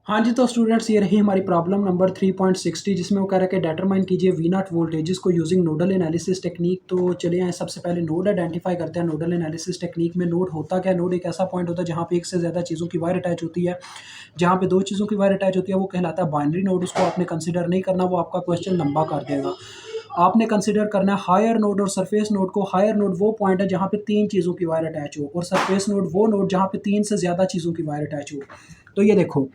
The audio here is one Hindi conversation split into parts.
हाँ जी, तो स्टूडेंट्स ये रही हमारी प्रॉब्लम नंबर 3.60 जिसमें वो कह रहा है कि डिटरमाइन कीजिए वी नॉट वोल्टेजेस को यूजिंग नोडल एनालिसिस टेक्निक। तो चलिए आए सबसे पहले नोड आइडेंटिफाई करते हैं। नोडल एनालिसिस टेक्निक में नोड होता क्या है? नोड एक ऐसा पॉइंट होता है जहाँ पे एक से ज़्यादा चीज़ों की वायर अटैच होती है। जहाँ पे दो चीज़ों की वायर अटैच होती है वो कहलाता है बाइनरी नोड। उसको आपने कंसिडर नहीं करना, वो आपका क्वेश्चन लंबा कर देगा। आपने कंसिडर करना है हायर नोड और सरफेस नोड को। हायर नोड वो पॉइंट है जहाँ पे तीन चीज़ों की वायर अटैच हो, और सरफेस नोड वो नोड जहाँ पे तीन से ज़्यादा चीज़ों की वायर अटैच हो। तो ये देखो,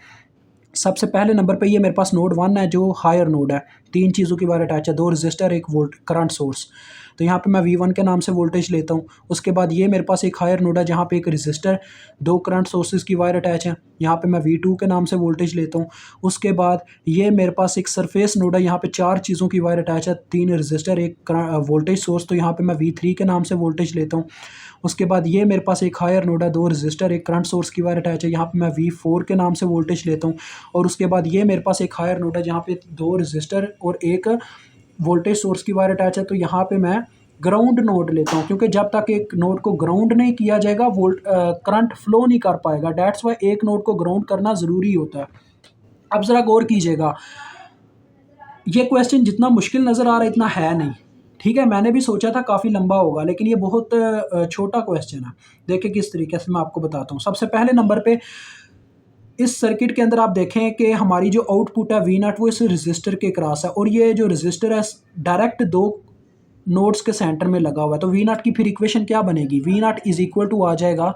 सबसे पहले नंबर पे ये मेरे पास नोड 1 है जो हायर नोड है। तीन चीज़ों की वायर अटैच है, दो रजिस्टर, एक वोल्ट करंट सोर्स। तो यहाँ पे मैं V1 के नाम से वोल्टेज लेता हूँ। उसके बाद ये मेरे पास एक हायर नोड है जहाँ पे एक रजिस्टर, दो करंट सोर्सेज की वायर अटैच है। यहाँ पे मैं V2 के नाम से वोल्टेज लेता हूँ। उसके बाद ये मेरे पास एक सरफेस नोड है, यहाँ पे चार चीज़ों की वायर अटैच है, तीन रजिस्टर, एक वोल्टेज सोर्स। तो यहाँ पे मैं V3 के नाम से वोल्टेज लेता हूँ। उसके बाद ये मेरे पास एक हायर नोड है, दो रजिस्टर, एक करंट सोर्स की वायर अटैच है। यहाँ पे मैं V4 के नाम से वोल्टेज लेता हूँ। और उसके बाद ये मेरे पास एक हायर नोड है जहाँ पे दो रजिस्टर और एक वोल्टेज सोर्स की वायर अटैच है। तो यहाँ पे मैं ग्राउंड नोड लेता हूँ, क्योंकि जब तक एक नोड को ग्राउंड नहीं किया जाएगा करंट फ्लो नहीं कर पाएगा। डैट्स वाई एक नोड को ग्राउंड करना ज़रूरी होता है। अब ज़रा गौर कीजिएगा, ये क्वेश्चन जितना मुश्किल नज़र आ रहा है इतना है नहीं। ठीक है, मैंने भी सोचा था काफ़ी लंबा होगा, लेकिन ये बहुत छोटा क्वेश्चन है। देखिए किस तरीके से मैं आपको बताता हूँ। सबसे पहले नंबर पे इस सर्किट के अंदर आप देखें कि हमारी जो आउटपुट है वी नॉट वो इस रजिस्टर के क्रॉस है, और ये जो रजिस्टर है डायरेक्ट दो नोड्स के सेंटर में लगा हुआ है। तो वी नॉट की फिर इक्वेशन क्या बनेगी? V naught is equal to आ जाएगा,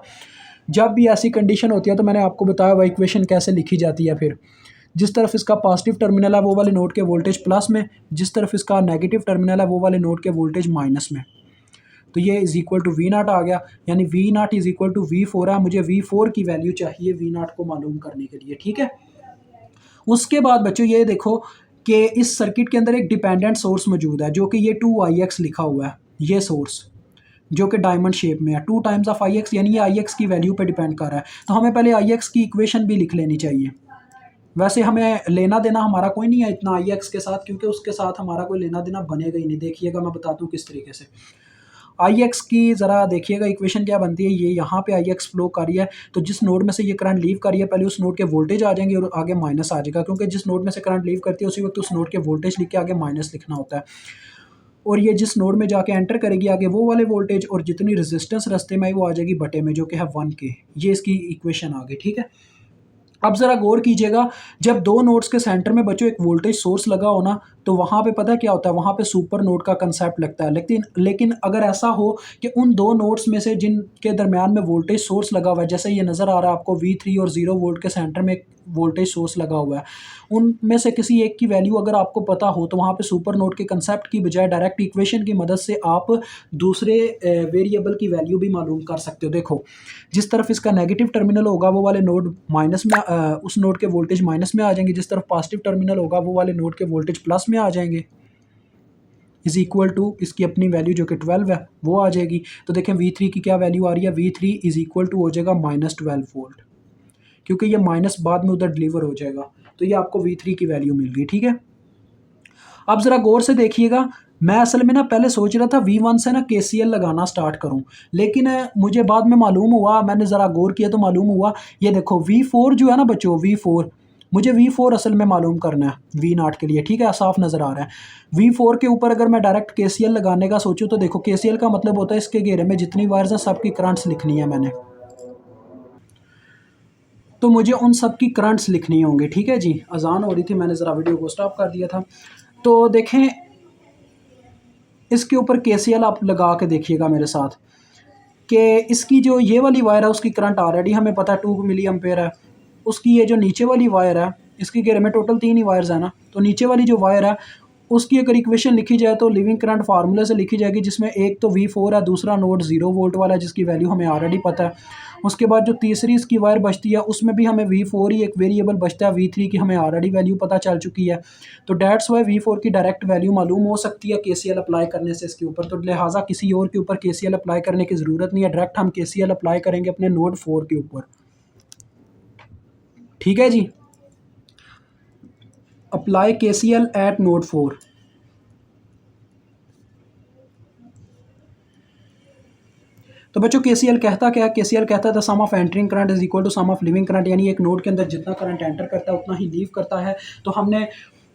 जब भी ऐसी कंडीशन होती है तो मैंने आपको बताया वह इक्वेशन कैसे लिखी जाती है। फिर जिस तरफ इसका पॉजिटिव टर्मिनल है वो वाले नोड के वोल्टेज प्लस में, जिस तरफ इसका नेगेटिव टर्मिनल है वो वाले नोड के वोल्टेज माइनस में। तो ये is equal to V naught आ गया, यानी V naught is equal to V4 है। मुझे V4 की वैल्यू चाहिए वी नॉट को मालूम करने के लिए। ठीक है, उसके बाद बच्चों ये देखो कि इस सर्किट के अंदर एक डिपेंडेंट सोर्स मौजूद है जो कि ये 2ix लिखा हुआ है। ये सोर्स जो कि डायमंड शेप में है, 2 टाइम्स ऑफ ix, यानी ये ix की वैल्यू पे डिपेंड कर रहा है। तो हमें पहले ix की इक्वेशन भी लिख लेनी चाहिए। वैसे हमें लेना देना हमारा कोई नहीं है इतना ix के साथ, क्योंकि उसके साथ हमारा कोई लेना देना बनेगा ही नहीं। देखिएगा मैं बताता हूँ किस तरीके से। ix की ज़रा देखिएगा इक्वेशन क्या बनती है। ये यहाँ पे ix फ्लो कर रही है, तो जिस नोड में से ये करंट लीव कर रही है पहले उस नोड के वोल्टेज आ जाएंगे और आगे माइनस आ जाएगा, क्योंकि जिस नोड में से करंट लीव करती है उसी वक्त उस नोड के वोल्टेज लिख के आगे माइनस लिखना होता है। और ये जिस नोड में जाके एंटर करेगी आगे वो वाले वोल्टेज, और जितनी रेजिस्टेंस रास्ते में आई वो आ जाएगी बटे में, जो कि है 1K। ये इसकी इक्वेशन आ गई। ठीक है, अब ज़रा गौर कीजिएगा, जब दो नोड्स के सेंटर में बच्चों एक वोल्टेज सोर्स लगा हो ना, तो वहाँ पे पता है क्या होता है? वहाँ पे सुपर नोड का कंसेप्ट लगता है। लेकिन लेकिन अगर ऐसा हो कि उन दो नोड्स में से जिनके दरमियान में वोल्टेज सोर्स लगा हुआ है, जैसे ये नज़र आ रहा है आपको V3 और 0 वोल्ट के सेंटर में एक वोल्टेज सोर्स लगा हुआ है, उनमें से किसी एक की वैल्यू अगर आपको पता हो तो वहाँ पे सुपर नोड के कंसेप्ट की बजाय डायरेक्ट इक्वेशन की मदद से आप दूसरे वेरिएबल की वैल्यू भी मालूम कर सकते हो। देखो, जिस तरफ इसका नेगेटिव टर्मिनल होगा वो वाले नोड माइनस में उस नोड के वोल्टेज माइनस में आ जाएंगे, जिस तरफ पॉजिटिव टर्मिनल होगा वो वाले नोड के वोल्टेज प्लस में आ जाएंगे। इज इक्वल टू इसकी अपनी वैल्यू जो कि 12 है वो आ जाएगी। तो देखें V3 की क्या वैल्यू आ रही है? V3 इज इक्वल टू हो जाएगा -12 वोल्ट, क्योंकि ये माइनस बाद में उधर डिलीवर हो जाएगा। तो ये आपको V3 की वैल्यू मिल गई। ठीक है, अब ज़रा गौर से देखिएगा, मैं असल में ना पहले सोच रहा था V1 से ना KCL लगाना स्टार्ट करूं, लेकिन मुझे बाद में मालूम हुआ, मैंने ज़रा गौर किया तो मालूम हुआ, ये देखो V4 जो है ना बच्चों, V4 मुझे V4 असल में मालूम करना है V नॉट के लिए। ठीक है, साफ नज़र आ रहा है। V4 के ऊपर अगर मैं डायरेक्ट KCL लगाने का सोचूं तो देखो, KCL का मतलब होता है इसके घेरे में जितनी वायर्स हैं सबकी करंट्स लिखनी है मैंने, तो मुझे उन सब की करंट्स लिखनी होंगी। ठीक है जी, अजान हो रही थी, मैंने ज़रा वीडियो को स्टॉप कर दिया था। तो देखें, इसके ऊपर KCL आप लगा के देखिएगा मेरे साथ कि इसकी जो ये वाली वायर है उसकी करंट ऑलरेडी हमें पता है 2 मिली एम्पेयर है। उसकी ये जो नीचे वाली वायर है, इसके घेरे में टोटल 3 ही वायर्स है ना, तो नीचे वाली जो वायर है उसकी अगर इक्वेशन लिखी जाए तो लिविंग करंट फार्मूले से लिखी जाएगी, जिसमें एक तो V4 है, दूसरा नोड 0 वोल्ट वाला है जिसकी वैल्यू हमें ऑलरेडी पता है। उसके बाद जो तीसरी इसकी वायर बचती है उसमें भी हमें V4 ही एक वेरिएबल बचता है, V3 की हमें ऑलरेडी वैल्यू पता चल चुकी है। तो डैट्स वाई V4 की डायरेक्ट वैल्यू मालूम हो सकती है KCL अप्लाई करने से इसके ऊपर, तो लिहाजा किसी और के ऊपर KCL अप्लाई करने की ज़रूरत नहीं है, डायरेक्ट हम KCL अप्लाई करेंगे अपने नोड 4 के ऊपर। ठीक है जी, अप्लाई KCL एट नोड 4। तो बच्चों केसीएल कहता क्या है? केसीएल कहता है the sum of entering current is equal to sum of leaving current, यानी एक नोड के अंदर जितना करंट एंटर करता है उतना ही लीव करता है। तो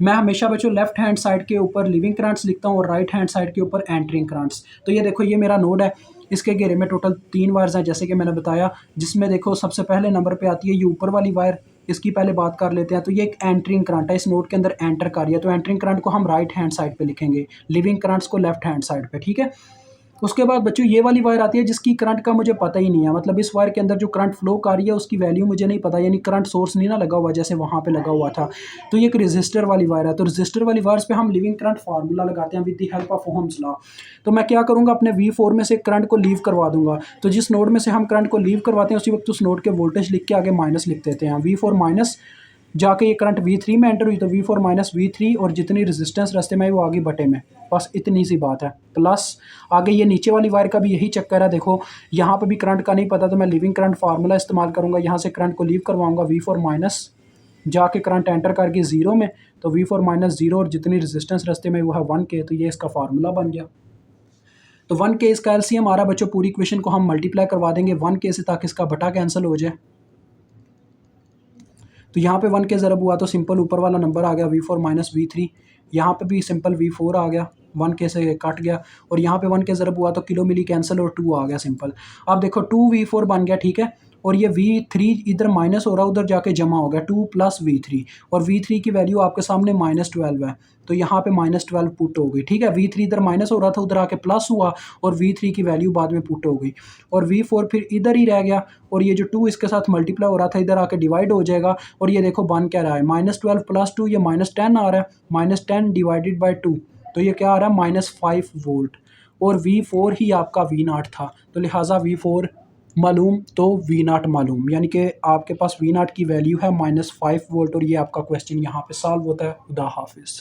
मैं हमेशा बच्चों लेफ्ट हैंड साइड के ऊपर लिविंग करंट्स लिखता हूँ और राइट हैंड साइड के ऊपर एंटरिंग करंट्स। तो ये देखो, ये मेरा नोड है, इसके घेरे में टोटल 3 वायर्स हैं जैसे कि मैंने बताया, जिसमें देखो सबसे पहले नंबर पे आती है ये ऊपर वाली वायर। इसकी पहले बात कर लेते हैं। तो ये एक एंटरिंग करंट है, इस नोड के अंदर एंटर कर रही है, तो एंटरिंग करंट को हम राइट हैंड साइड पे लिखेंगे, लिविंग करंट्स को लेफ्ट हैंड साइड पे, ठीक है। उसके बाद बच्चों ये वाली वायर आती है जिसकी करंट का मुझे पता ही नहीं है, मतलब इस वायर के अंदर जो करंट फ्लो कर रही है उसकी वैल्यू मुझे नहीं पता, यानी करंट सोर्स नहीं ना लगा हुआ जैसे वहाँ पे लगा हुआ था। तो ये एक रेजिस्टर वाली वायर है, तो रेजिस्टर वाली वायर्स पे हम लिविंग करंट फार्मूला लगाते हैं with the help of Ohm's law. तो मैं क्या करूँगा, अपने V4 में से करंट को लीव करवा दूंगा। तो जिस नोड में से हम करंट को लीव करवाते हैं उसी वक्त उस नोड के वोल्टेज लिख के आगे माइनस लिख देते हैं। V4 माइनस जाके ये करंट V3 में एंटर हुई, तो V4 माइनस V3 और जितनी रेजिस्टेंस रास्ते में वो आगे बटे में, बस इतनी सी बात है। प्लस आगे ये नीचे वाली वायर का भी यही चक्कर है, देखो यहाँ पे भी करंट का नहीं पता, तो मैं लिविंग करंट फार्मूला इस्तेमाल करूँगा, यहाँ से करंट को लीव करवाऊँगा, V4 माइनस जाके करंट एंटर करके 0 में, तो V4 माइनस 0 और जितनी रेजिस्टेंस रास्ते में वो है 1K, तो ये इसका फार्मूला बन गया। तो 1K इसका एलसीएम आ रहा है बच्चों, पूरी इक्वेशन को हम मल्टीप्लाई करवा देंगे 1K से ताकि इसका बटा कैंसिल हो जाए। तो यहाँ पे 1K ज़रब हुआ तो सिंपल ऊपर वाला नंबर आ गया V4 माइनस V3, यहाँ पे भी सिंपल V4 आ गया, 1K से कट गया, और यहाँ पे 1K ज़रब हुआ तो किलो मिली कैंसिल और 2 आ गया सिंपल। अब देखो 2V4 बन गया, ठीक है, और ये V3 इधर माइनस हो रहा है, उधर जाके जमा हो गया 2 प्लस V3, और V3 की वैल्यू आपके सामने -12 है, तो यहाँ पे -12 पुट हो गई, ठीक है। V3 इधर माइनस हो रहा था, उधर आके प्लस हुआ और V3 की वैल्यू बाद में पुट हो गई, और V4 फिर इधर ही रह गया, और ये जो 2 इसके साथ मल्टीप्लाई हो रहा था इधर आके डिवाइड हो जाएगा, और ये देखो बन क्या रहा है, -12 प्लस 2, ये -10 आ रहा है, -10 डिवाइडेड बाई 2, तो ये क्या आ रहा है -5 वोल्ट, और V4 ही आपका V0 था, तो लिहाजा V4 मालूम तो V0 मालूम, यानी कि आपके पास V0 की वैल्यू है -5 वोल्ट, और ये आपका क्वेश्चन यहाँ पे सॉल्व होता है। खुदा हाफिज़।